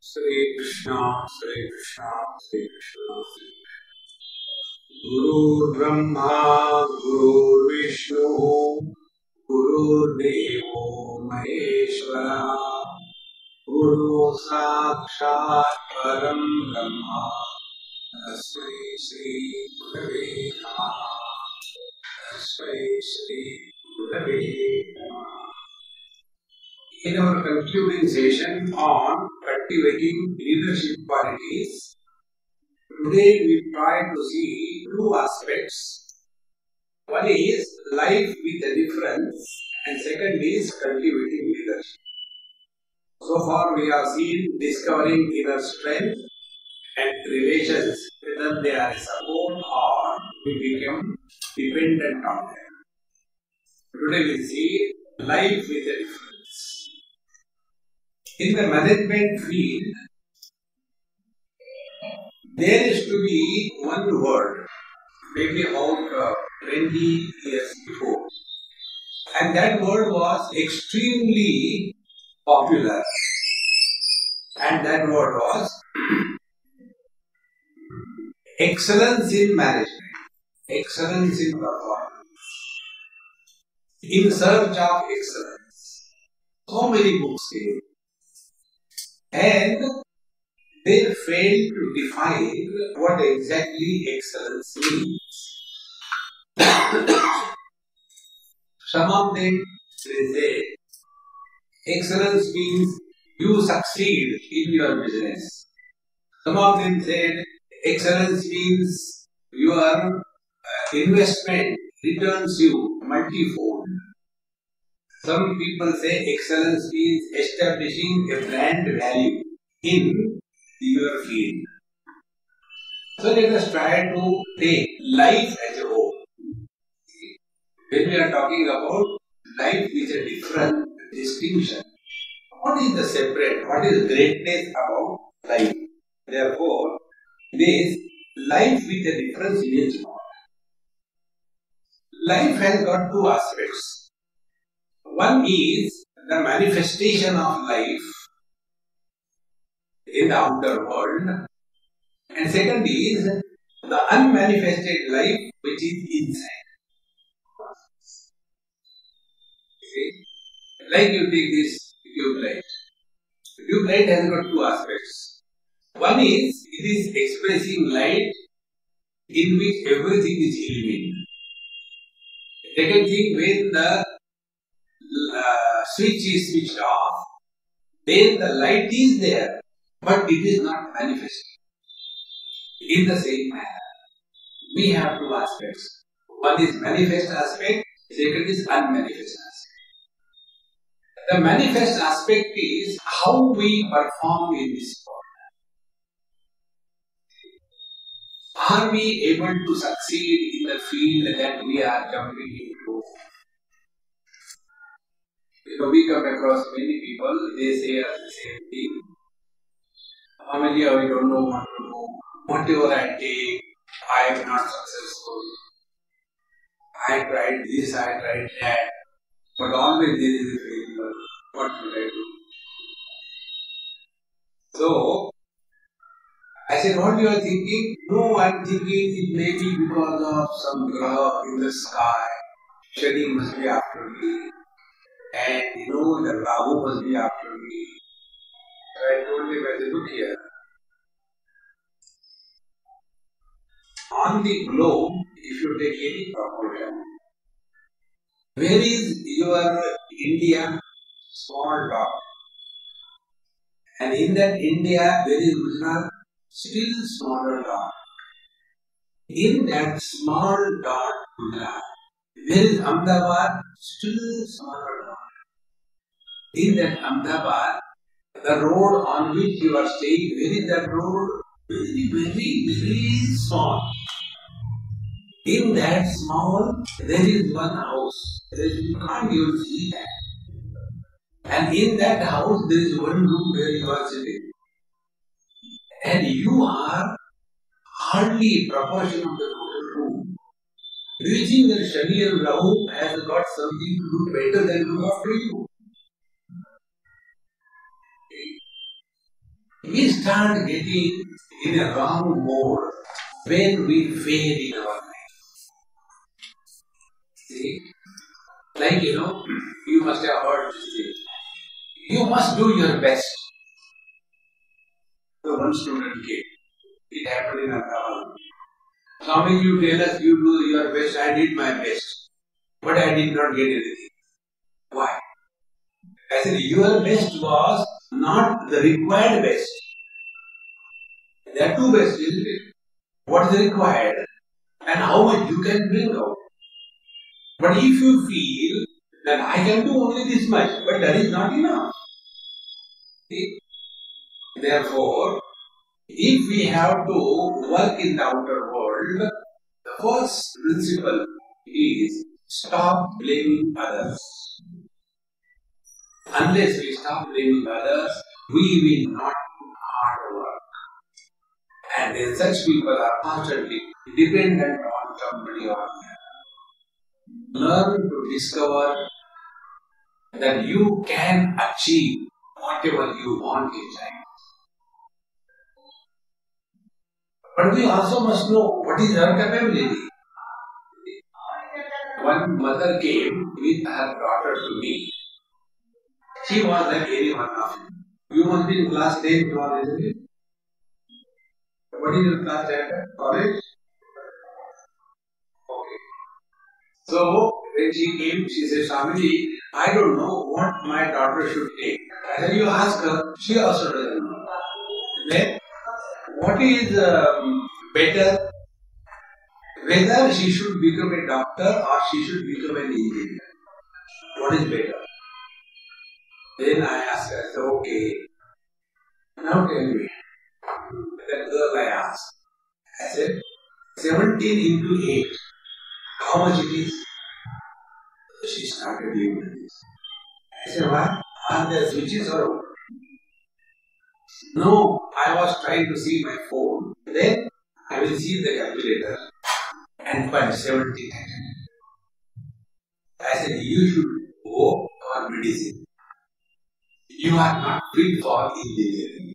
Sri Krishna, Sri Krishna, Sri Krishna. Guru Brahma, Guru Vishnu, Guru Devo Maheshwara, Guru Sakshat Param Brahma, Tasmai Shri Gurave Namaha, Tasmai Shri Gurave Namaha. In our concluding session on cultivating leadership qualities, today we try to see two aspects. One is life with a difference, and second is cultivating leadership. So far we have seen discovering inner strength and relations, whether they are support or we become dependent on them. Today we see life with a difference. In the management field, there is to be one word, maybe about 20 years before, and that word was extremely popular, and that word was excellence in management, excellence in performance, in search of excellence. So many books came, and they failed to define what exactly excellence means. Some of them say excellence means you succeed in your business. Some of them said excellence means your investment returns you multifold. Some people say excellence means establishing a brand value in your field. So let us try to take life as a whole. When we are talking about life with a different distinction, what is the separate, what is greatness about life? Therefore, this life with a difference means what? Life has got two aspects. One is the manifestation of life in the outer world, and second is the unmanifested life which is inside. Okay? Like you take this tube light. Tube light has got two aspects. One is it is expressing light in which everything is illuminated. Second thing, when the switch is switched off, then the light is there, but it is not manifested. In the same manner, we have two aspects. One is manifest aspect, second is unmanifest aspect. The manifest aspect is how we perform in this world. Are we able to succeed in the field that we are jumping into? We come across many people, they say the same thing. Normally, I don't know what to do. Whatever I take, I am not successful. I tried this, I tried that. But always there is a failure. What will I do? So, I said, what you are thinking? No, I am thinking it may be because of some graha in the sky. Shani must be after me. And the Rahu must be after me. So I told him, I said, look here. On the globe, if you take any proportion, where is your India? Small dot. And in that India, where is Gujarat? Still smaller dot. In that small dot, Gujarat, where is Ahmedabad? Still smaller dot. In that Ahmedabad, the road on which you are staying, where is that road? Very, very, very small. In that small, there is one house. You can't even see that. And in that house, there is one room where you are sitting. And you are hardly a proportion of the total room. Do you think that Shani and Rahu has got something to do better than look after you? we start getting in a wrong mode when we fail in our life. See? Like, you must have heard this thing. You must do your best. So one student came. It happened in Ahmedabad. Swami, you tell us you do your best. I did my best. But I did not get anything. Why? I said, your best was not the required best. There are two bests, isn't it? What is required and how much you can bring out. But if you feel that I can do only this much, but that is not enough. See? Therefore, if we have to work in the outer world, the first principle is stop blaming others. Unless we stop blaming others, we will not do hard work. And then such people are constantly dependent on somebody or other. Learn to discover that you can achieve whatever you want in life. But we also must know what is her capability. One mother came with her daughter to me. She was like any one of you. You must be in class 10 or isn't it? What is your class 10? College? Okay. So, when she came, she said, Swamiji, I don't know what my daughter should take. I said, you ask her. She also doesn't know. Then, what is better? Whether she should become a doctor or she should become an engineer. What is better? Then I asked her, I said, okay. Now tell me. That girl I asked. I said, 17 into 8. How much it is? So she started doing this. I said, what? Are there switches or what? No, I was trying to see my phone. Then I will see the calculator and punch 17. I said, you should go for medicine. You are not fit for engineering.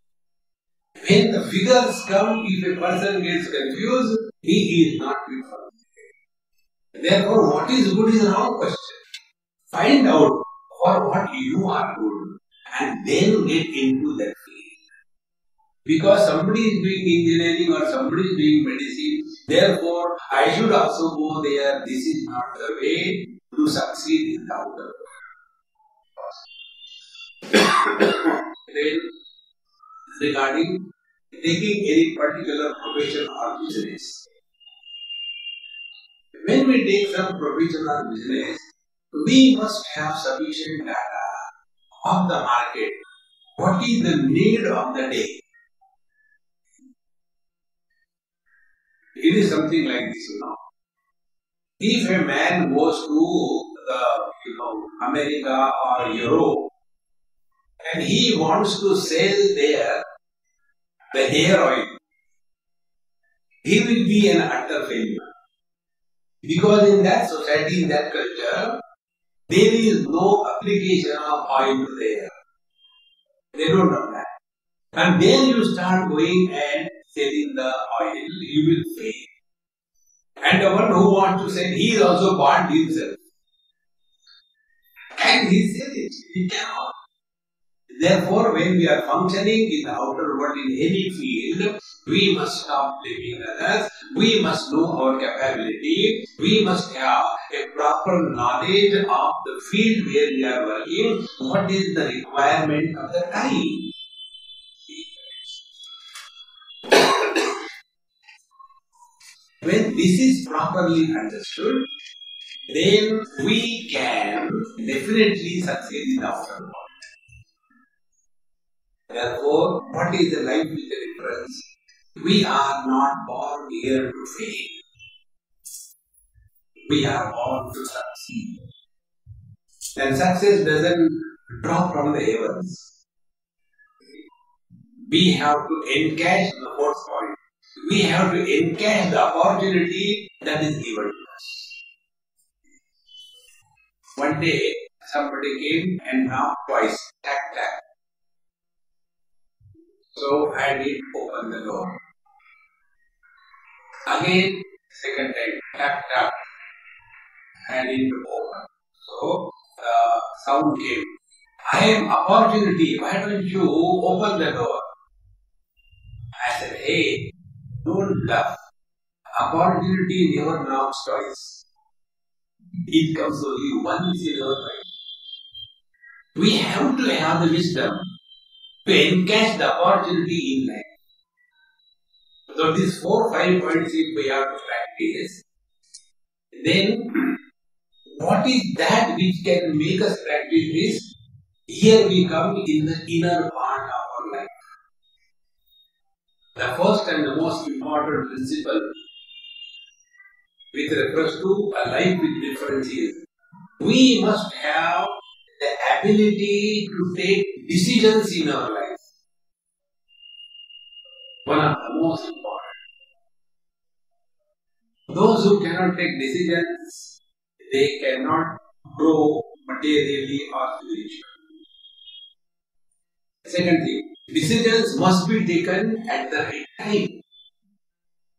When the figures come, if a person gets confused, he is not fit for engineering. Therefore, what is good is a wrong question. Find out for what you are good and then get into that field. Because somebody is doing engineering or somebody is doing medicine, therefore I should also go there. This is not the way to succeed in the outer world. Then, regarding taking any particular profession or business, when we take some profession or business, we must have sufficient data of the market. What is the need of the day? It is something like this, If a man goes to the America or Europe and he wants to sell there the hair oil, he will be an utter failure. Because in that society, in that culture, there is no application of oil to the hair. They don't know that. And then you start going and selling the oil, you will fail. And the one who wants to sell, he is also bought himself. And he said it, he cannot. Therefore, when we are functioning in the outer world in any field, we must stop blaming others, we must know our capability, we must have a proper knowledge of the field where we are working, what is the requirement of the time. When this is properly understood, then we can definitely succeed in the outer world. Therefore, what is the life with the difference? We are not born here to fail. We are born to succeed. And success doesn't drop from the heavens. We have to encash the fourth point. We have to encash the opportunity that is given to us. One day, somebody came and knocked twice. Tack, tack. So I did open the door. Again, second time, tap tap, I didn't open. So sound came. I am opportunity. Why don't you open the door? I said, hey, don't bluff. Opportunity never knocks twice. It comes only once in our life. We have to have the wisdom to encash the opportunity in life. So these 4-5 points if we have to practice, then what is that which can make us practice this? Here we come in the inner part of our life. The first and the most important principle with reference to a life with difference is we must have the ability to take decisions in our life. One of the most important. Those who cannot take decisions, they cannot grow materially or spiritually. Second thing, decisions must be taken at the right time.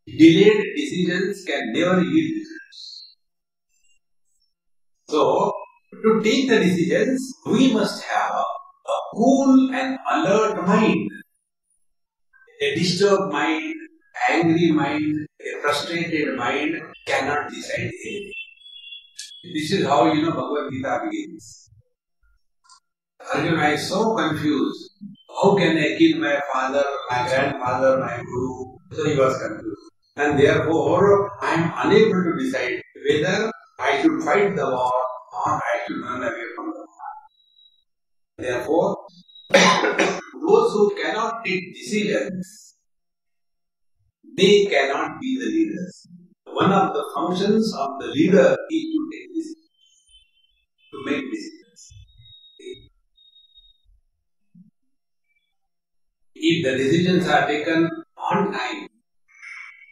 Delayed decisions can never yield results. So, to take the decisions, we must have a cool and alert mind. A disturbed mind, angry mind, a frustrated mind cannot decide anything. This is how Bhagavad Gita begins. Arjuna is so confused. How can I kill my father, my grandfather, my guru? So he was confused. And therefore, I am unable to decide whether I should fight the war or I should run away from the war. Therefore, those who cannot take decisions, they cannot be the leaders. One of the functions of the leader is to take decisions, to make decisions. If the decisions are taken on time,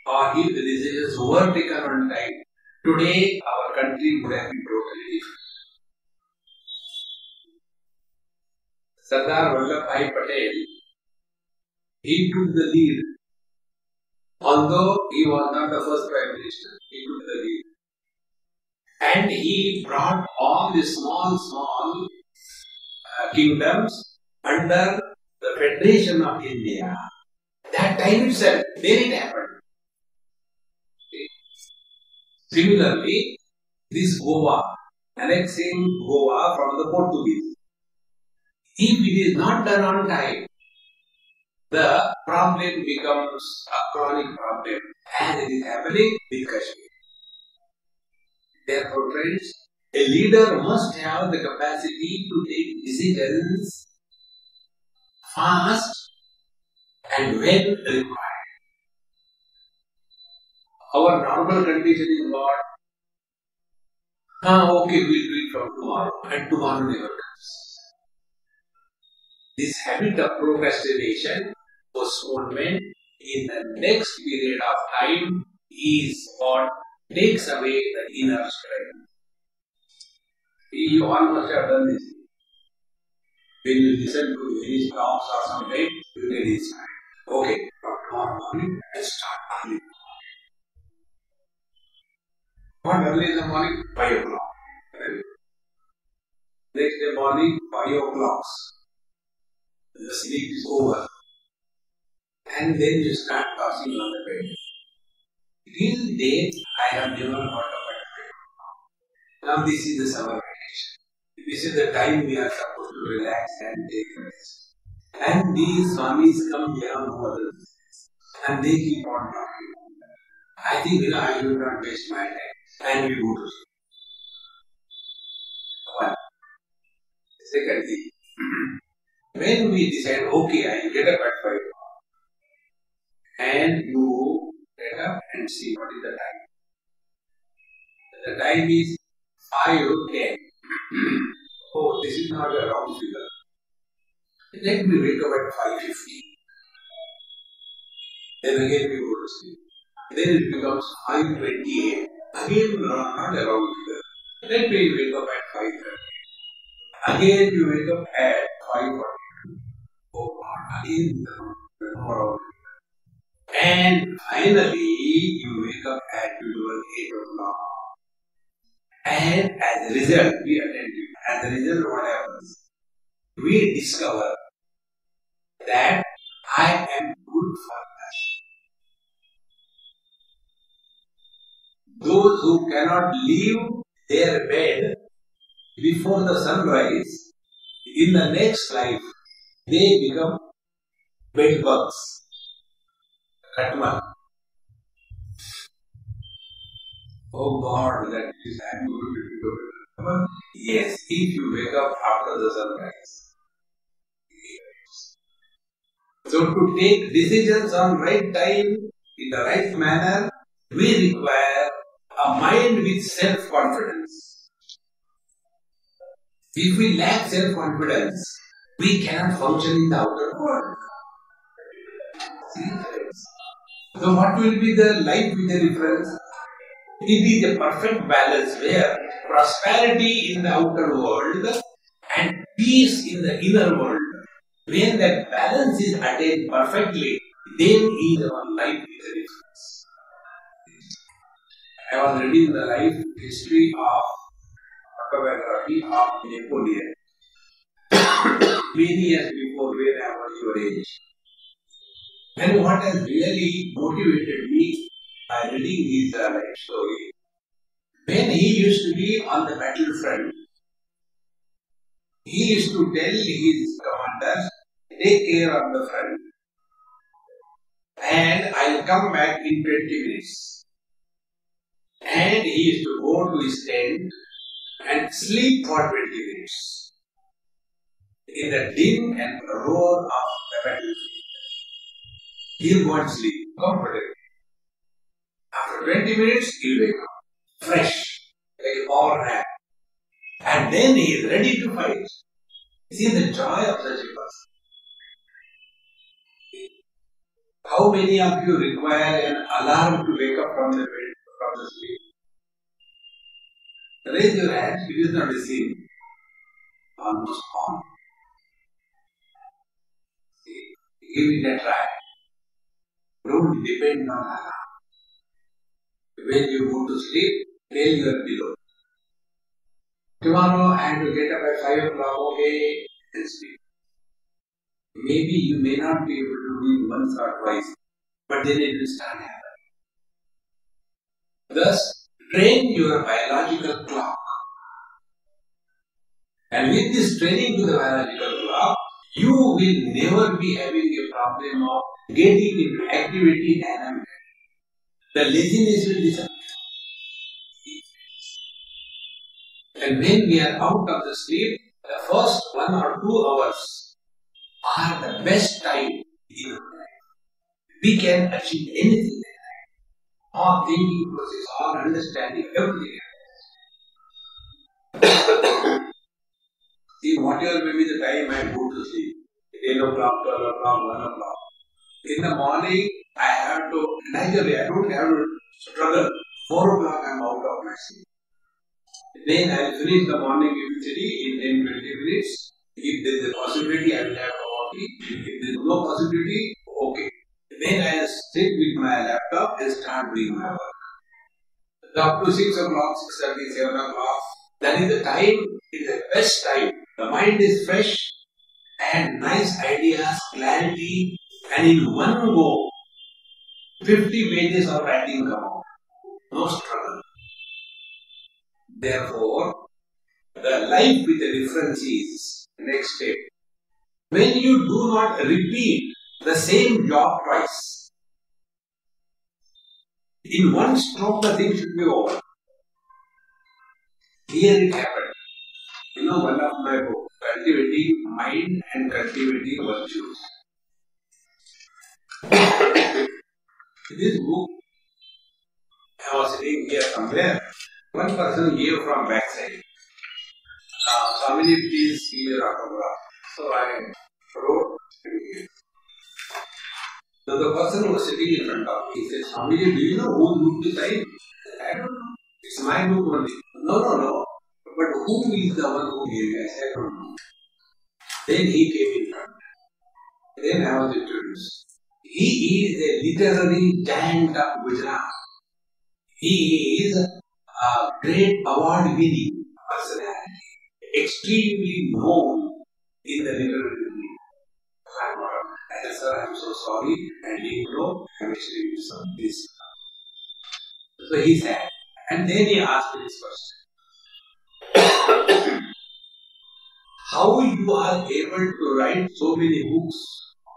or if the decisions were taken on time, today our country would have been totally different. Sardar Vallabhbhai Patel, he took the lead. Although he was not the first Prime Minister, he took the lead. And he brought all the small kingdoms under the Federation of India. That time itself, then it happened. Similarly, this Goa, annexing Goa from the Portuguese. If it is not done on time, the problem becomes a chronic problem, as it is happening with Kashmir. Therefore, friends, a leader must have the capacity to take decisions fast and when required. Our normal condition is what? Okay, we'll do it from tomorrow, and tomorrow never comes. This habit of procrastination, postponement in the next period of time is what takes away the inner strength. You all must have done this. When you listen to any talks or something, you get inspired. Okay, from tomorrow morning, let's start early. What early in the morning? 5 o'clock. Next day morning, 5 o'clock. The sleep is over. And then you start tossing on the bed. Till date, I have never heard of it. Now this is the summer vacation. This is the time we are supposed to relax and take rest. And these Swamis come here on others. And they keep on talking. I think, I will not waste my time. And we go to sleep. One. Second thing. When we decide, okay, I will get up at 5 o'clock. And you get up and see what is the time. The time is 5:10. Oh, this is not a round figure. Let me wake up at 5:50. Then again we go to sleep. Then it becomes 5:28. Again not a round figure. Let me wake up at 5:30. Again you wake up at 5:40. Oh God, again. And finally, you wake up at 8 o'clock. And as a result, we attend it. As a result, what happens? We discover that I am good for that. Those who cannot leave their bed before the sunrise, in the next life, they become bed bugs. Katman. Oh God, that is I'm going to do it. Yes, if you wake up after the sunrise. So to take decisions on right time, in the right manner, we require a mind with self-confidence. If we lack self-confidence, we cannot function in the outer world. So what will be the life with the difference? It is a perfect balance where prosperity in the outer world and peace in the inner world. When that balance is attained perfectly, then is our life with a difference. I was reading the life history of autobiography of Napoleon many years before when I was your age. And what has really motivated me by reading his life story, when he used to be on the battlefront, he used to tell his commanders, take care of the front and I'll come back in 20 minutes. And he used to go to his tent and sleep for 20 minutes in the din and roar of the battlefield. He'll go and sleep comfortably. After 20 minutes, he'll wake up fresh, like all rat. And then he is ready to fight. See the joy of such a person. How many of you require an alarm to wake up from the bed, from the sleep? Raise your hand, it is not a sin. Almost all. Give it a try. Don't depend on alarm. When you go to sleep, tell your pillow. Tomorrow I have to get up at 5 o'clock, okay, and sleep. Maybe you may not be able to do it once or twice, but then it will start happening. Thus, train your biological clock. And with this training to the biological clock, you will never be having a problem of getting into activity dynamic. The laziness will disappear. And when we are out of the sleep, the first 1 or 2 hours are the best time in our life. We can achieve anything in life. All thinking process, all understanding, everything. See, whatever may be the time I go to sleep, 10 o'clock, 12 o'clock, 1 o'clock. In the morning, I have to, naturally, I don't have to struggle. 4 o'clock, I am out of my sleep. Then I will finish the morning activity in 10-20 minutes. If there is a possibility, I will have a coffee. If there is no possibility, okay. Then I will sit with my laptop and start doing my work. Up to 6 o'clock, 6:30, 7 o'clock, that is the time, it is the best time. The mind is fresh and nice ideas, clarity, and in one go, 50 pages of writing come out. No struggle. Therefore, the life with the difference is next step. When you do not repeat the same job twice, in one stroke the thing should be over. Here it happened. You know, one of my books, Cultivating Mind and Cultivating Virtues. This book, I was sitting here somewhere. One person gave from backside. Swami, please give your autograph. So I wrote. So the person who was sitting in front of me said, Swami, do you know who book to sign? I don't know. It's my book only. No. But who is the one who gave me? I said, I don't know. Then he came in front. Then I was introduced. He is a literary giant of Gujarat. He is a great award-winning personality, extremely known in the literary field. I said, sir, I'm so sorry, I didn't know, I'm extremely sorry. This. So he said, and then he asked me this question. How you are able to write so many books,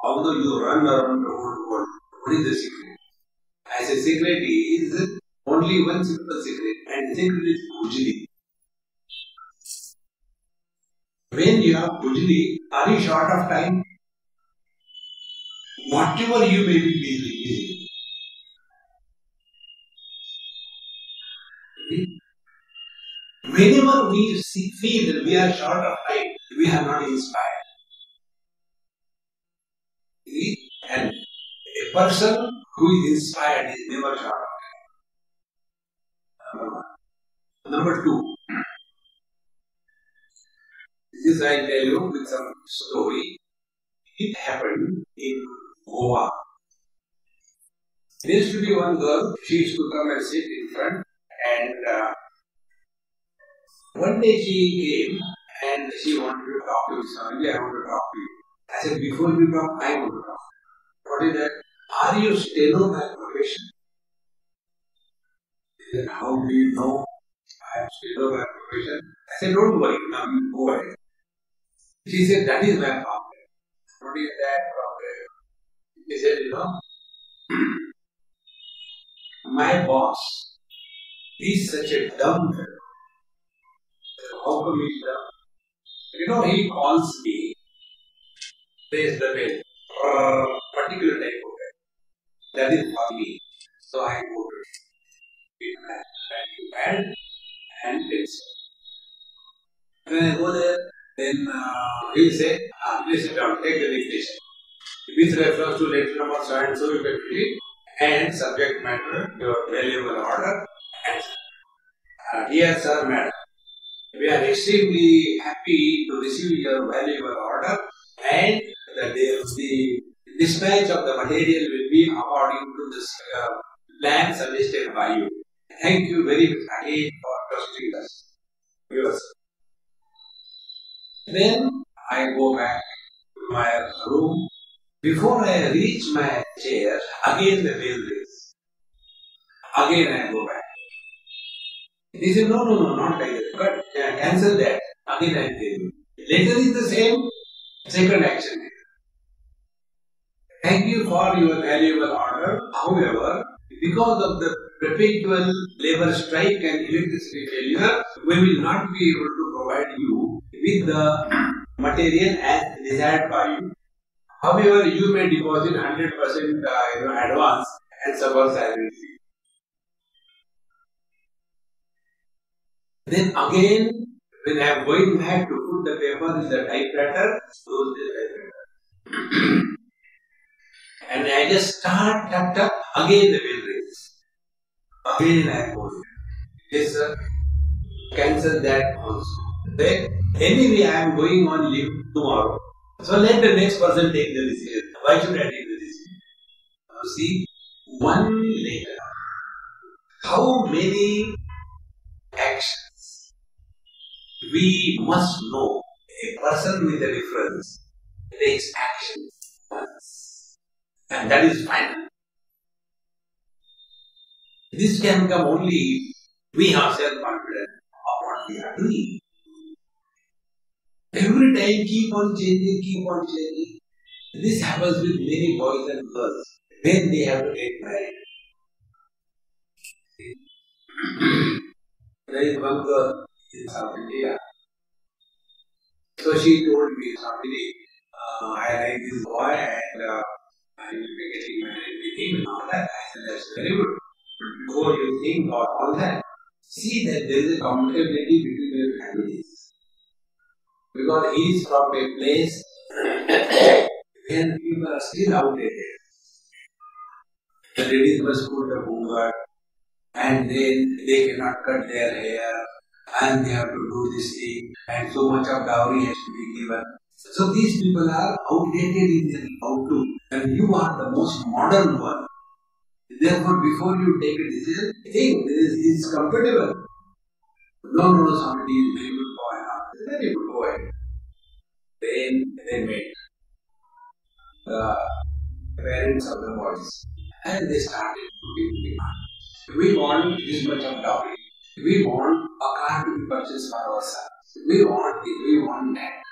although you run around the whole world? What is the secret? I said, secret is only one simple secret, and the secret is Pujali. When you have Pujali, are you short of time? Whatever you may be busy. Whenever we feel that we are short of time, we are not inspired. And a person who is inspired is never short of time. Number two, this I tell you with some story. It happened in Goa. There used to be one girl, she used to come and sit in front, and one day she came and she wanted to talk to me. Swami, I want to talk to you. I said, before we talk, I want to talk. What is that? Are you steno by profession? He said, how do you know I am steno by profession? I said, don't worry, now you go ahead. She said, that is my problem. What is that problem? He said, you know, my boss is such a dumb fellow. How come he's dumb? You know, he calls me, plays the bell, particular type of bell. That is for me. So I go to it and pencil. When I go there, then he'll say, please sit down, take the dictation. With reference to letter number so and so, you can read, and subject matter, your valuable order, and dear sir, madam, we are extremely happy to receive your valuable order, and the dispatch of the material will be according to this plan suggested by you. Thank you very much again for trusting us. Yours. Then I go back to my room. Before I reach my chair, again the bell rings. Again I go back. He said, no, not like that. But cancel that. Again I tell you. Later is the same, second action. Thank you for your valuable order. However, because of the perpetual labor strike and electricity failure, we will not be able to provide you with the material as desired by you. However, you may deposit 100% advance and suffer salary fee. Then again, when I am going back to put the paper in the typewriter, close the typewriter. And I just start, again the bell rings. Again I go. Yes sir, cancel that also. Then, anyway I am going on leave tomorrow. So let the next person take the decision. Why should I take the decision? You see, one later, how many actions we must know. A person with a difference takes action once, and that is final. This can come only if we are self-confident of what we are doing. Every time keep on changing. This happens with many boys and girls when they have to get married. There is one girl in South India. So she told me, Swami, I like this boy and I will be getting married with him and all that. I said, that's very good. Before you think about all that, see that there is a compatibility between your families. Because he is from a place where people are still outdated. The ladies must put a bunga and then they cannot cut their hair and they have to do this thing and so much of dowry has to be given. So these people are outdated in their outlook, and you are the most modern one. Therefore, before you take a decision, think this is compatible. No, somebody is very good boy. Very good boy. Then they met the parents of the boys, and they started putting demand. We want this much of dowry. We want a car to be purchased for our son. We want this, we want that.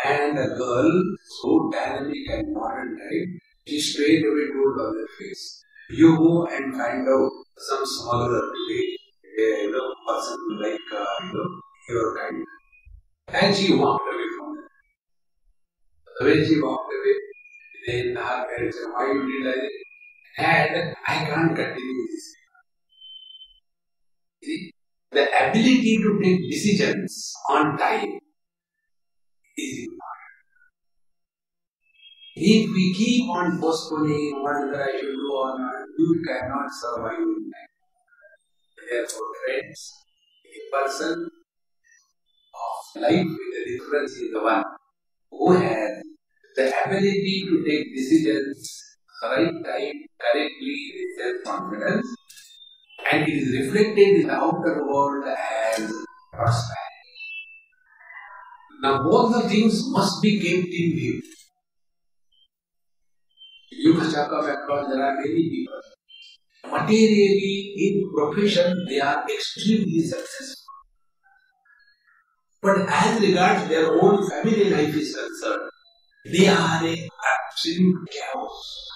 And the girl, so dynamic and modern type, she straight away told on their face, you go and find out some smaller person like your kind. And she walked away from them. When she walked away, then her parents said, why you did like that? And I can't continue this. See, the ability to take decisions on time is important. If we keep on postponing what I should do or not, you cannot survive in life. Therefore, friends, a person of life with a difference is the one who has the ability to take decisions right time, correctly, with self-confidence, and it is reflected in the outer world as prosperity. Now, both the things must be kept in view. You must have come across there are many people. Materially, in profession, they are extremely successful. But as regards their own family life is concerned, they are an absolute chaos.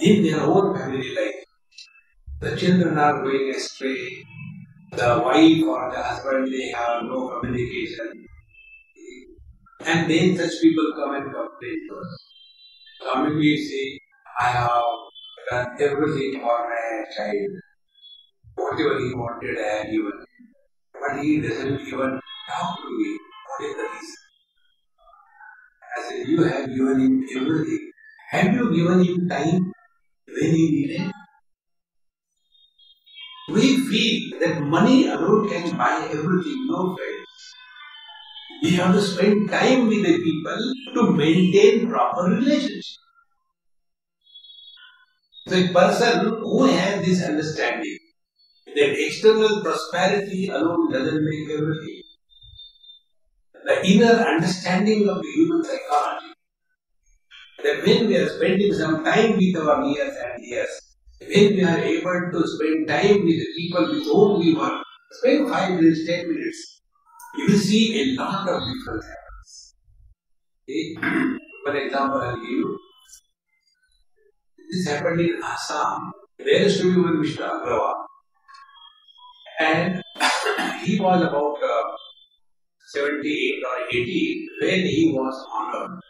In their own family life, the children are going astray, the wife or the husband, they have no communication. And then such people come and complain to us. Commonly say, I have done everything for my child. Whatever he wanted, I have given. But he doesn't even talk to me. What is the reason? I said, you have given him everything. Have you given him time when he needed? We feel that money alone can buy everything. No, friends. We have to spend time with the people to maintain proper relationship. So a person who has this understanding that external prosperity alone doesn't make everything. The inner understanding of the human psychology, that when we are spending some time with our nears and dears, when we are able to spend time with the people with whom we work, spend 5 minutes, 10 minutes, you will see a lot of difference happens. Okay? For example, I'll give you. This happened in Assam. There used to be one Mr. Agrawal. And he was about 78 or 80 when he was honored.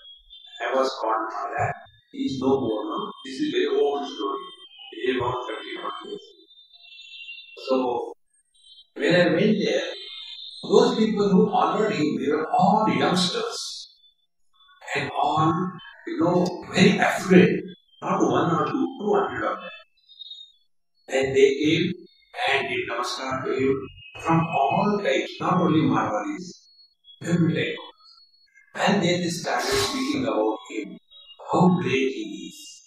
I was called for that. He is no more now. This is a very old story. It is about 30 years. So, when I went there, those people who honored him, they were all youngsters. And all, very affluent. Not one or two, 200 of them. And they came and did namaskar to him from all types, not only Marwaris, every type. And then they started speaking about him, how great he is.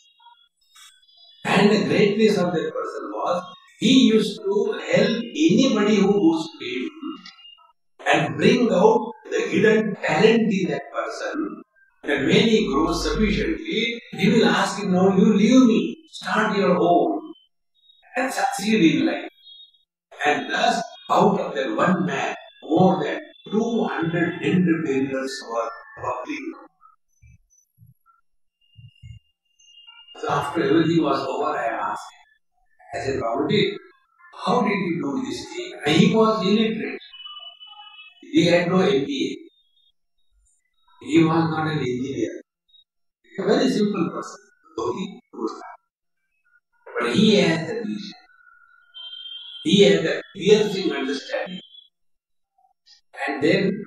And the greatness of that person was, he used to help anybody who goes to him and bring out the hidden talent in that person. And when he grows sufficiently, he will ask him, now you leave me, start your own and succeed in life. And thus, out of that one man, more than 200 entrepreneurs were bubbling. So after everything was over, I asked him, I said, Babuji, how did you do this thing? And he was illiterate. He had no MBA. He was not an engineer. A very simple person. So he could have. But he had the vision. He had the piercing understanding. And then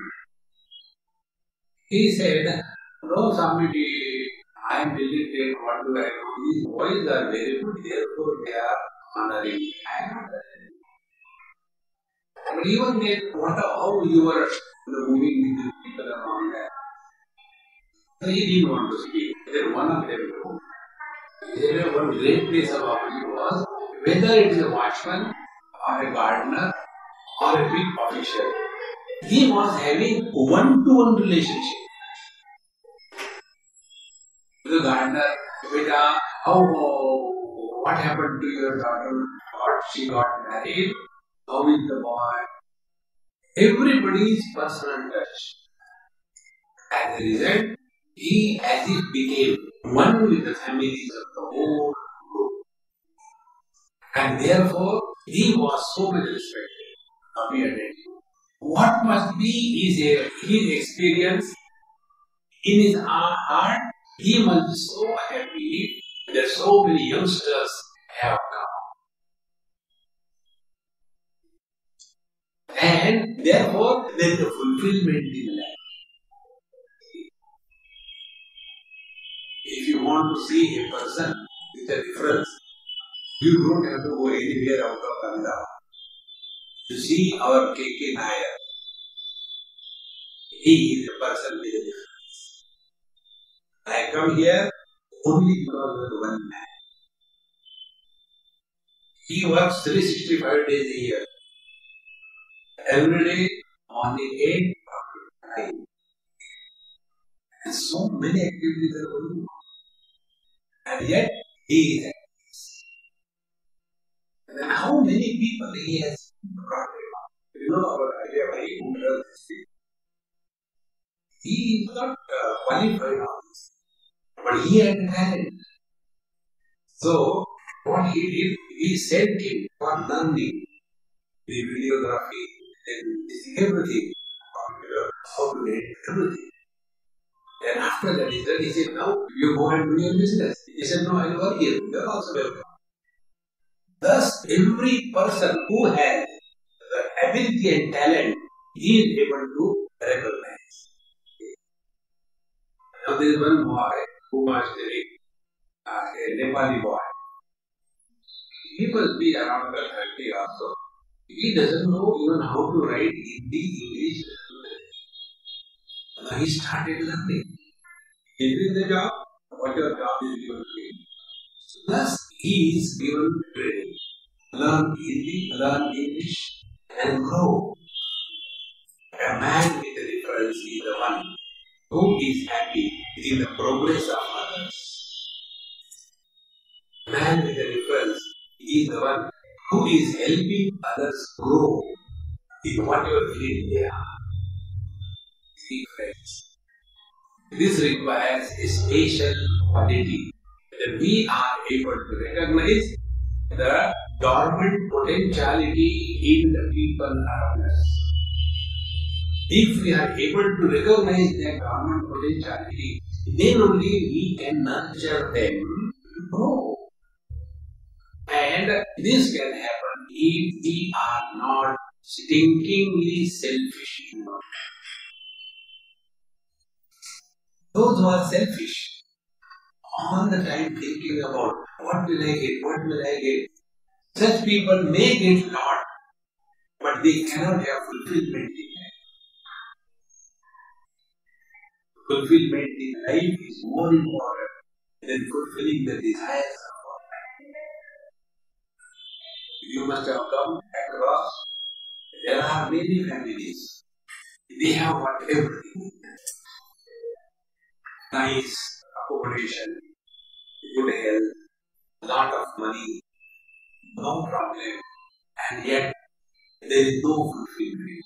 he said, no, somebody, I am illiterate, what do I do? These boys are very good, therefore they are honoring me. I am not that. But even then, how your moving with the people around there. So he didn't want to speak. Then one of them told, there one great place of opportunity was whether it is a watchman or a gardener or a big official. He was having one-to-one relationship with the gardener. Beta, what happened to your daughter? She got married. How is the boy? Everybody's personal touch. As a result, he as if became one with the families of the whole group. And therefore, he was so much respected, appeared. What must be his experience in his heart? He must be so happy that so many youngsters have come. And therefore, there is a fulfillment in life. If you want to see a person with a difference, you don't have to go anywhere out of Canada. You see our K.K. Nair. He is a person with a difference. I come here only because of one man. He works 365 days a year. Every day, morning 8 to 9. And so many activities are going on. And yet, he is at peace. And then how many people he has brought about? You know our idea why he does this thing. He is not qualified on this. But he had talent. So, what he did, he sent him for learning the videography and everything, how to make everything. And after that, he said, now you go and do your business. He said, no, I'll work here. You are also welcome. Thus, every person who has the ability and talent, he is able to recognize. Now, there is one boy who was a Nepali boy. He must be around 30 or so. He doesn't know even how to write Hindi, English. Now he started learning. He did the job. What your job is given to him. Thus, he is given training. Learn Hindi, learn English, and grow. A man with a difference is the one who is happy in the progress of others. A man with a difference is the one who is helping others grow in whatever field they are. See, friends, this requires a special quality that we are able to recognize the dormant potentiality in the people around us. If we are able to recognize that dormant potentiality, then only we can nurture them to grow. And this can happen if we are not stinkingly selfish. Those who are selfish, all the time thinking about what will I get, such people may get lot, but they cannot have fulfillment in life. Fulfillment in life is more important than fulfilling the desires of God. You must have come across, there are many families. They have got everything. Nice accommodation, good health, lot of money, no problem, and yet there is no fulfillment.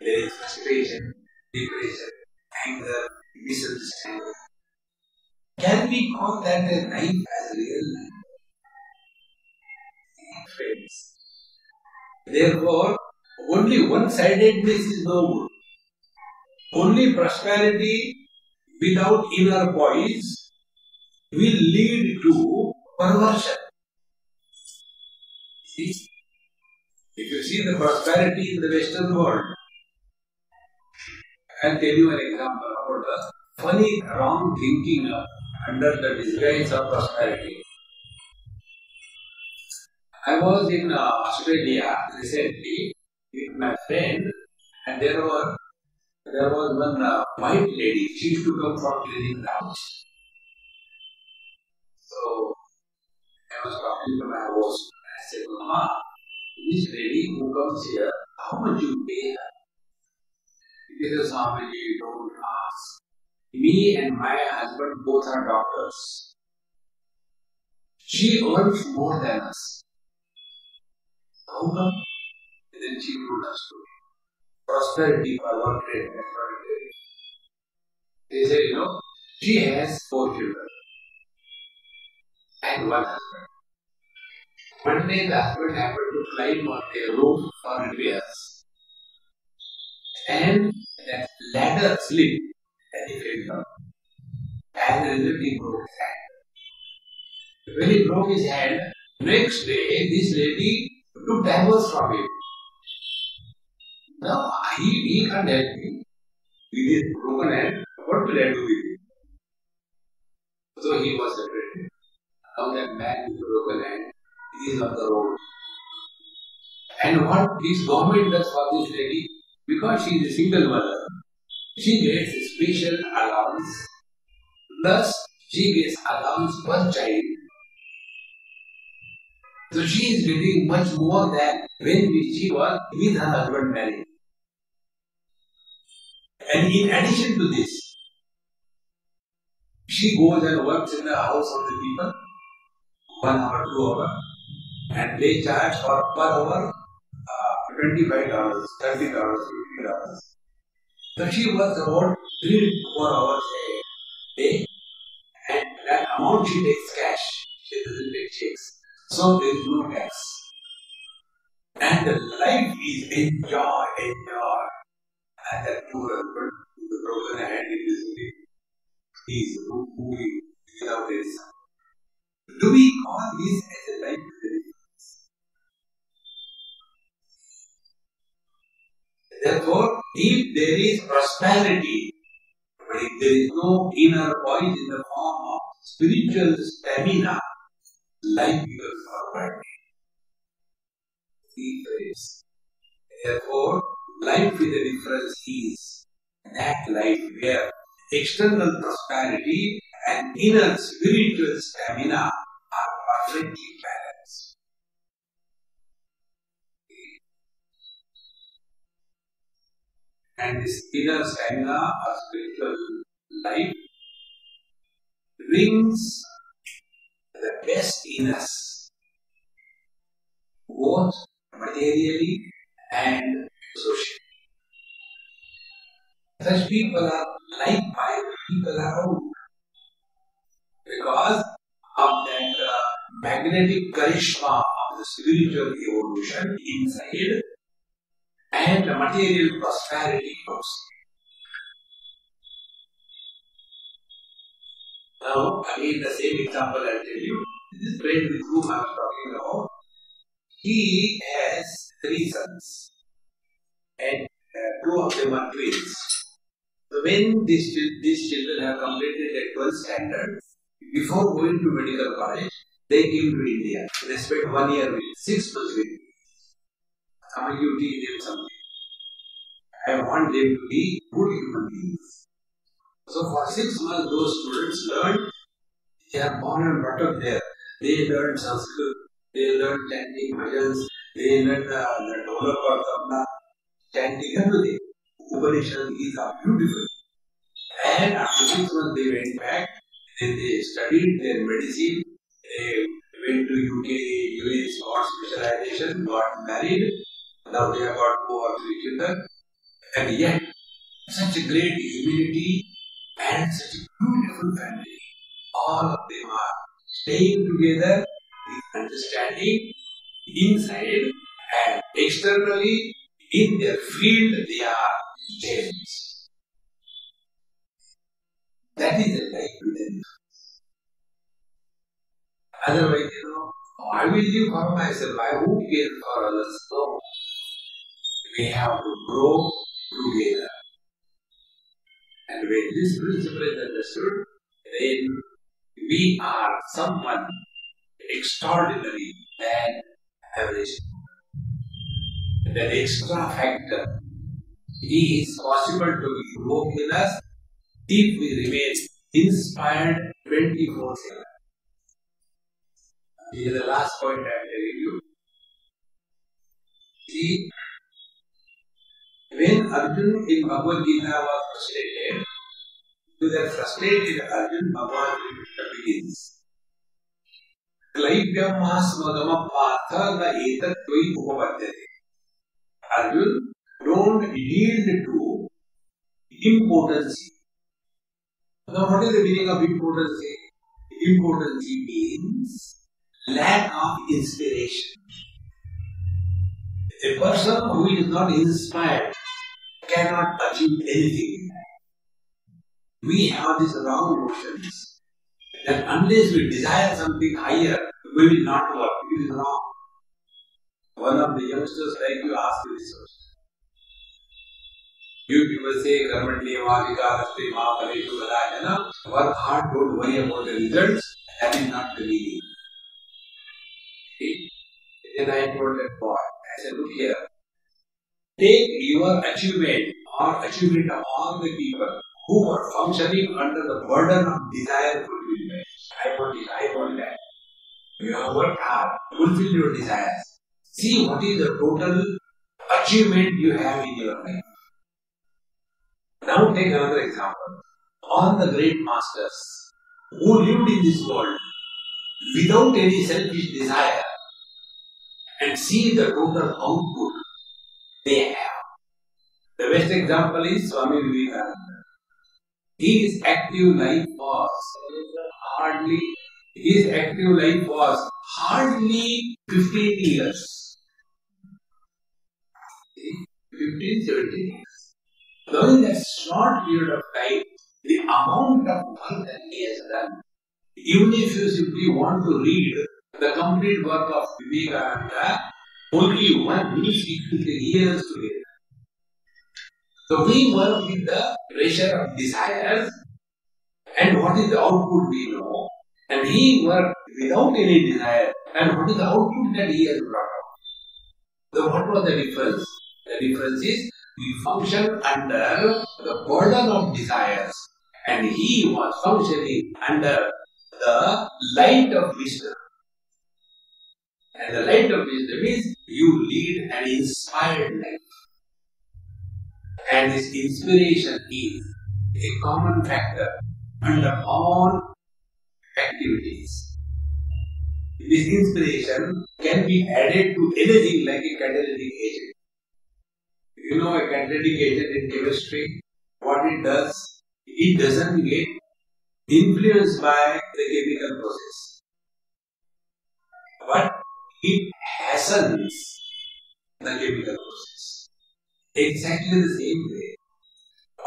There is frustration, depression, anger, misunderstanding. Can we call that a life as real life? Friends. Therefore, only one-sidedness is no good. Only prosperity without inner poise will lead to perversion. See? If you see the prosperity in the Western world, I'll tell you an example about the funny wrong thinking under the disguise of prosperity. I was in Australia recently with my friend, and there were There was one white lady, she used to come for cleaning the house. So I was talking to my host. I said, Mama, this lady who comes here, how much you pay her? He said, Swami, you don't ask. Me and my husband both are doctors. She earns more than us. How come? And then she told us to prosperity for one trade. They said, she has 4 children and one husband. One day the husband happened to climb on a roof for repairs. And that ladder slipped and he fell down. As a result, he broke his hand. When he broke his hand, next day this lady took divorce from him. Now he can't help me. With his broken hand, what will I do with him? So he was separated. Now that man with broken hand is on the road. And what this government does for this lady, because she is a single mother, she gets a special allowance. Plus, she gets allowance per child. So she is getting much more than when she was with her husband married. And in addition to this, she goes and works in the house of the people, 1 hour, 2 hours, and they charge for per hour $25, $30, $50. So she works about 3 to 4 hours a day, and that amount she takes cash. She doesn't take checks. So there is no tax. And the life is enjoy. And that poor husband, the broken hand in this way, he is moving without any sound. Do we call this as a life? Therefore, if there is prosperity, but if there is no inner voice in the form of spiritual stamina, life becomes forward. Therefore, life with a difference is that life where external prosperity and inner spiritual stamina are perfectly balanced. And this inner stamina or spiritual life brings the best in us, both materially and socially. Such people are like-minded people around because of that magnetic charisma of the spiritual evolution inside and the material prosperity outside. Now, again, the same example I'll tell you. This friend with whom I was talking about, he has 3 sons, and 2 of them are twins. So when these children have completed their 12th standard, before going to medical college, they came to India. They spent 1 year with 6 months with me. Some you teach them something. I want them to be good human beings. So for 6 months, those students learned. They are born and brought up there. They learned Sanskrit. They learned chanting bhajans. They learned the dholak or tabla, chanting everything. Upanishad is beautiful. And after 6 months, they went back. Then they studied their medicine. They went to UK, US, got specialization, got married. Now they have got 2 or 3 children. And yet, such a great humility and such a beautiful family. All of them are staying together with understanding inside and externally. In their field, they are gems. That is a life within. Otherwise, I will live for myself. I won't care for others. No. We have to grow together. And when this principle is understood, then we are someone extraordinary than average. That extra factor It is possible to evoke in us if we remain inspired 24/7. This is the last point I am telling you. See, when Arjun in Bhagavad Gita was frustrated, with that frustrated Arjun, Bhagavad Gita begins. Klaivyam mahasmadama partha na etat tvai upapadyate. Arjun, don't yield to impotency. Now, what is the meaning of impotency? Impotency means lack of inspiration. A person who is not inspired cannot achieve anything. We have these wrong notions that unless we desire something higher, we will not work. It is wrong. One of the youngsters like you ask this question. You people say, work hard, don't worry about the results. That is not the meaning. Then I told that boy, I said, look here, take your achievement or achievement of all the people who are functioning under the burden of desire fulfillment. I want that. You have worked hard, fulfill your desires. See what is the total achievement you have in your life. Now take another example. All the great masters who lived in this world without any selfish desire and see the total output they have. The best example is Swami Vivekananda. His active life was hardly 15 years. 15, 17 years. Now in that short period of time, the amount of work that he has done, even if you simply want to read the complete work of Vivekananda, only one needs 50 years to read. So we work with the pressure of desires, and what is the output we know, and he worked without any desire, and what is the output that he has brought out. So what was the difference? The difference is we function under the burden of desires, and he was functioning under the light of wisdom. And the light of wisdom is you lead an inspired life. And this inspiration is a common factor under all activities. This inspiration can be added to anything like a catalytic agent. You know a catalytic agent in chemistry, what it does? It doesn't get influenced by the chemical process, but it hastens the chemical process. Exactly the same way.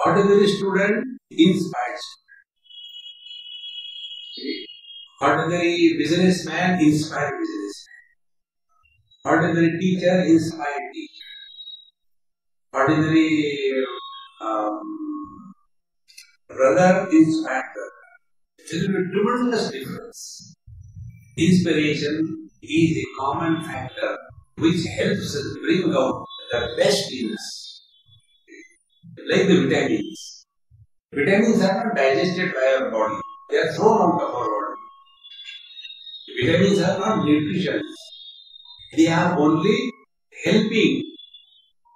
Ordinary student inspires. Ordinary businessman inspires businessman. Ordinary teacher inspires teacher. Ordinary brother inspires brother. There is a tremendous difference. Inspiration is a common factor which helps us bring out the best in us. Like the vitamins. Vitamins are not digested by our body. They are thrown out of our body. Vitamins are not nutrition. They are only helping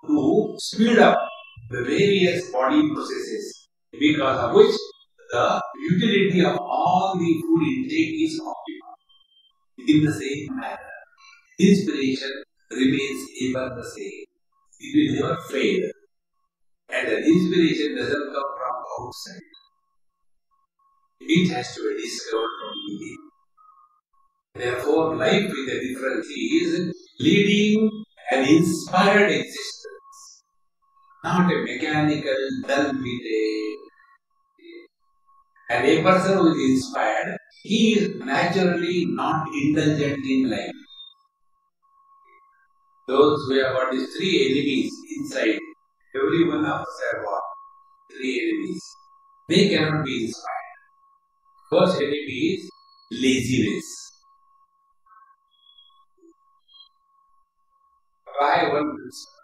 to speed up the various body processes, because of which the utility of all the food intake is optimal. In the same manner, inspiration remains ever the same. It will never fade. And the inspiration doesn't come from outside. It has to be discovered from within. Therefore, life with a difference is leading an inspired existence, not a mechanical, dull bit. And a person who is inspired, he is naturally not indulgent in life. Those who have got these three enemies inside, every one of us have got three enemies. They cannot be inspired. First enemy is laziness. Try one principle.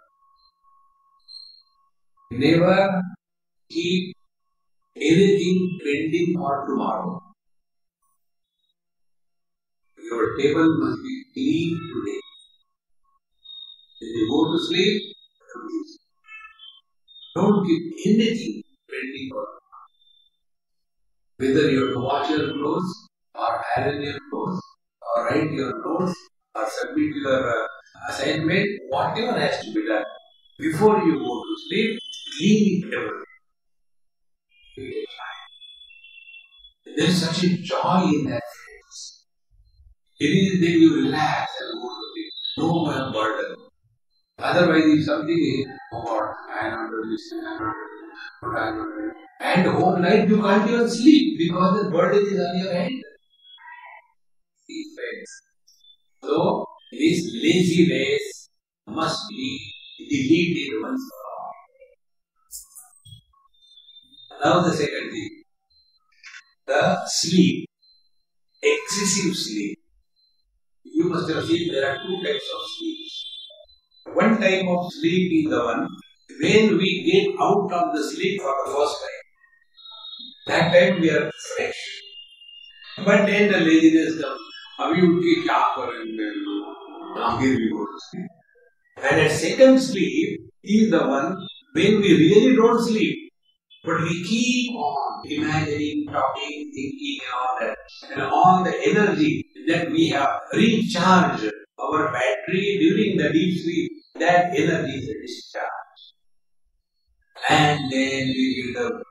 Never keep anything pending for tomorrow. Your table must be clean today. When you go to sleep, don't keep anything pending for tomorrow. Whether you have to wash your clothes, or iron your clothes, or write your notes, or submit your assignment, whatever has to be done. Before you go to sleep, clean it everything. There is such a joy in that phase. It is then you relax and go to sleep. No more burden. Otherwise, if something is, oh God, I am not doing this, I am not doing that, I am not doing that. And the whole night you can't even sleep because the burden is on your head. So, this laziness must be deleted once for all. Now the second thing, the sleep, excessive sleep. You must have seen there are two types of sleep. One type of sleep is the one when we get out of the sleep for the first time. That time we are fresh. But then the laziness comes. Abhi utke kya karenge? Again we go to sleep. And a second sleep is the one when we really don't sleep. But we keep on imagining, talking, thinking and all that. And all the energy that we have recharged our battery during the deep sleep, that energy is discharged. And then we get up.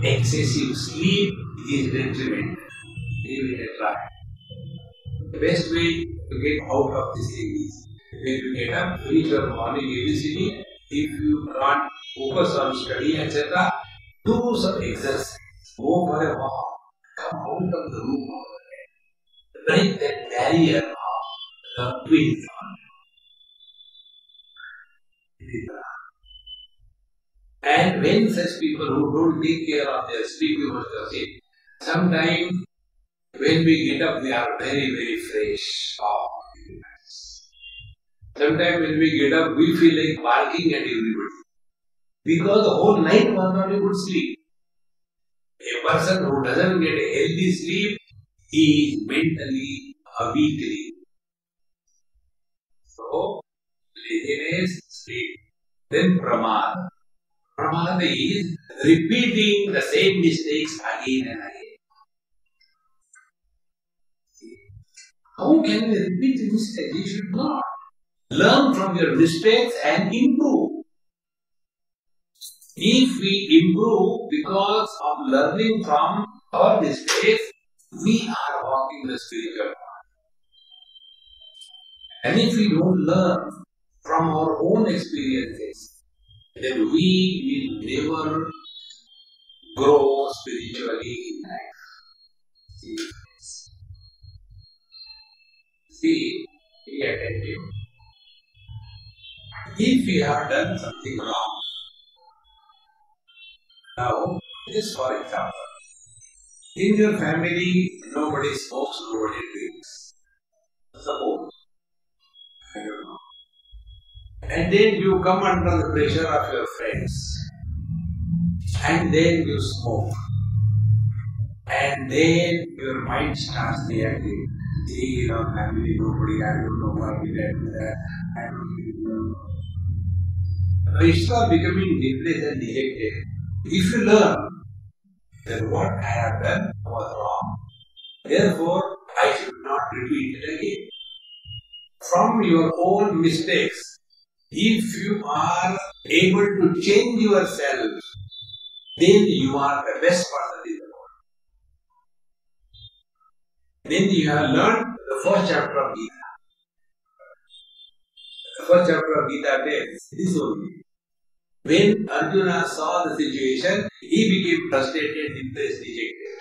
Excessive sleep is detrimental. Give it a try. The best way to get out of this thing is when you get up, finish your morning ABCD. If you can't focus on study, etc., do some exercise. Go for a walk. Come out of the room. Break that barrier of the twin. And when such people who don't take care of their sleep, you must have seen, sometimes when we get up, we are very, very fresh. Sometimes when we get up, we feel like barking at everybody. Because the whole night was not a good sleep. A person who doesn't get a healthy sleep is mentally weak. So, laziness, sleep. Then pramada. Pramada is repeating the same mistakes again and again. How can we repeat the mistake? You should not. Learn from your mistakes and improve. If we improve because of learning from our mistakes, we are walking the spiritual path. And if we don't learn from our own experiences, then we will never grow spiritually in life. See, be attentive. If we have done something wrong, now, just for example, in your family, nobody smokes, nobody drinks. Suppose. I don't know. And then you come under the pressure of your friends. And then you smoke. And then your mind starts reacting. See, in our family, nobody, I don't know why we did that. I don't know. Now you start becoming depressed and dejected. If you learn, then what I have done was wrong. Therefore, I should not repeat it again. From your own mistakes, if you are able to change yourself, then you are the best person in the world. Then you have learned the first chapter of Gita. The first chapter of Gita says this only. When Arjuna saw the situation, he became frustrated, depressed, dejected.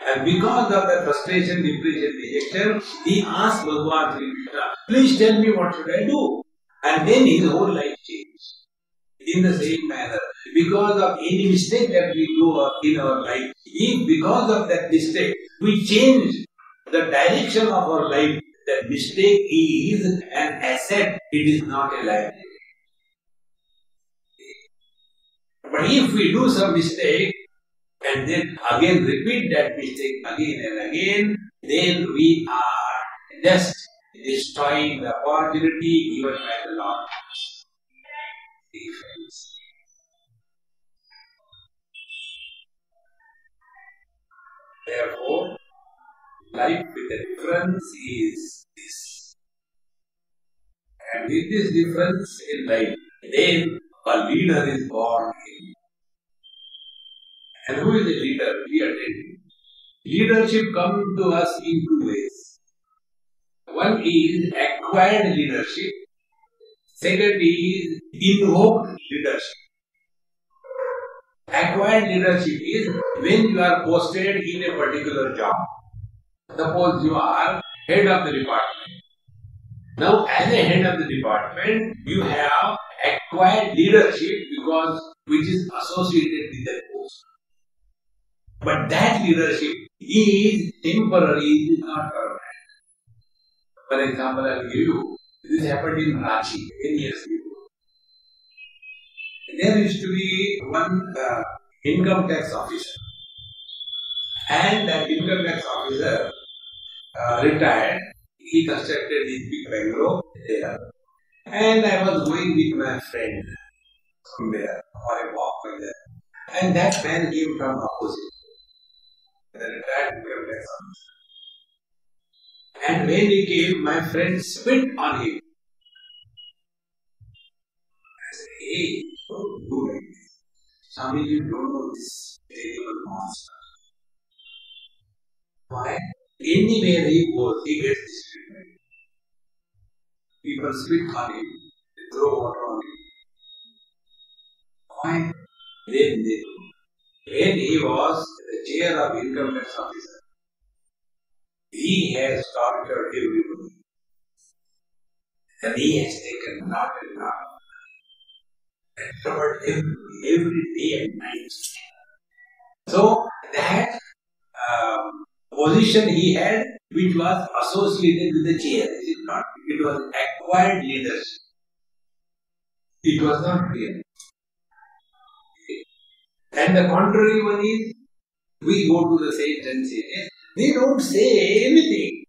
And because of that frustration, depression, dejection, he asked Bhagavan Sri Krishna, please tell me what should I do? And then his whole life changed. In the same manner, because of any mistake that we do in our life, if because of that mistake we change the direction of our life, that mistake is an asset, it is not a liability. But if we do some mistake and then again repeat that mistake again and again, then we are just destroying the opportunity given by the Lord. Therefore, life with a difference is this. And with this difference in life, then a leader is born in. And who is a leader? We attend. Leadership comes to us in two ways. One is acquired leadership. Second is invoked leadership. Acquired leadership is when you are posted in a particular job. Suppose you are head of the department. Now, as a head of the department, you have acquired leadership which is associated with that post. But that leadership is temporary, it is not permanent. For example, I will give you, this happened in Ranchi many years ago. There used to be one income tax officer. And that income tax officer retired. He constructed his big bungalow there. And I was going with my friend from there for a walk like that. And that man came from opposite. The retired income tax officer. And when he came, my friend spit on him. I said, hey, don't do like this. Swami, you don't know this terrible monster. Why? Anywhere he goes, he gets this treatment. People spit on him, they throw water on him. Why? Then when he was the chair of income tax officer, he has tortured everybody. And he has taken lot and lot. And covered every day and night. So that position he had, which was associated with the chair, it was acquired leadership. It was not real. And the contrary one is, we go to the saints and say, they don't say anything,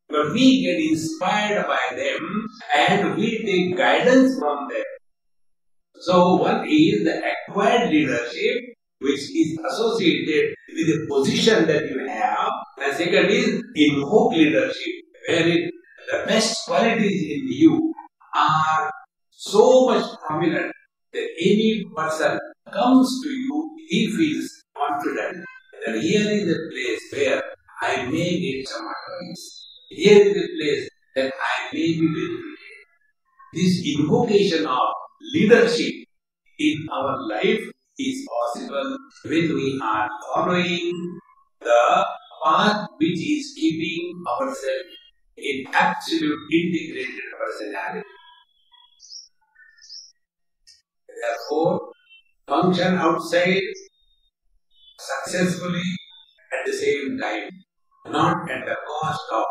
but we get inspired by them and we take guidance from them. So one is the acquired leadership, which is associated with the position that you have. And second is invoked leadership, wherein the best qualities in you are so much prominent that any person comes to you, he feels confident that here is a place where I may get some advice. Here is a place that I may be benefited. This invocation of leadership in our life is possible when we are following the path which is keeping ourselves in absolute integrated personality. Therefore, function outside successfully at the same time, not at the cost of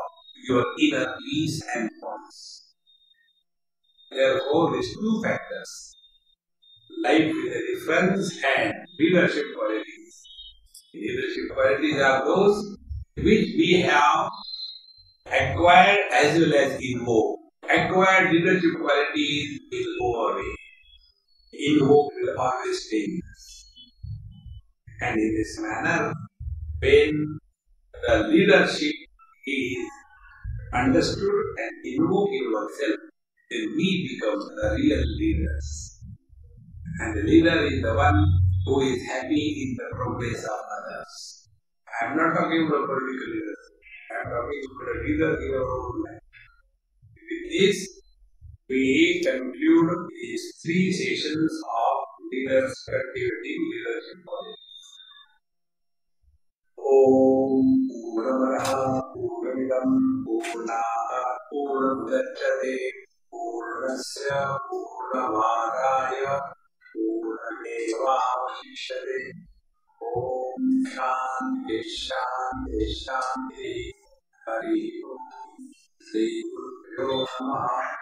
your inner peace and peace. Therefore, these two factors, life with a difference and leadership qualities. Leadership qualities are those which we have acquired as well as invoked. Acquired leadership qualities will go away. Invoked will always stay with us. And in this manner, when the leadership is understood and invoked in oneself, then we become the real leaders. And the leader is the one who is happy in the progress of others. I am not talking about political leaders. I am talking about a leader in our own life. With this, we conclude these 3 sessions of leaders cultivating leadership qualities. Om Purnamada Purnamidam Purnat Purnamudachyate Purnasya Purnamadaya Purnamevavashishyate. Om Shanti Shanti Shanti Hari Om. Sri Guru Namaha.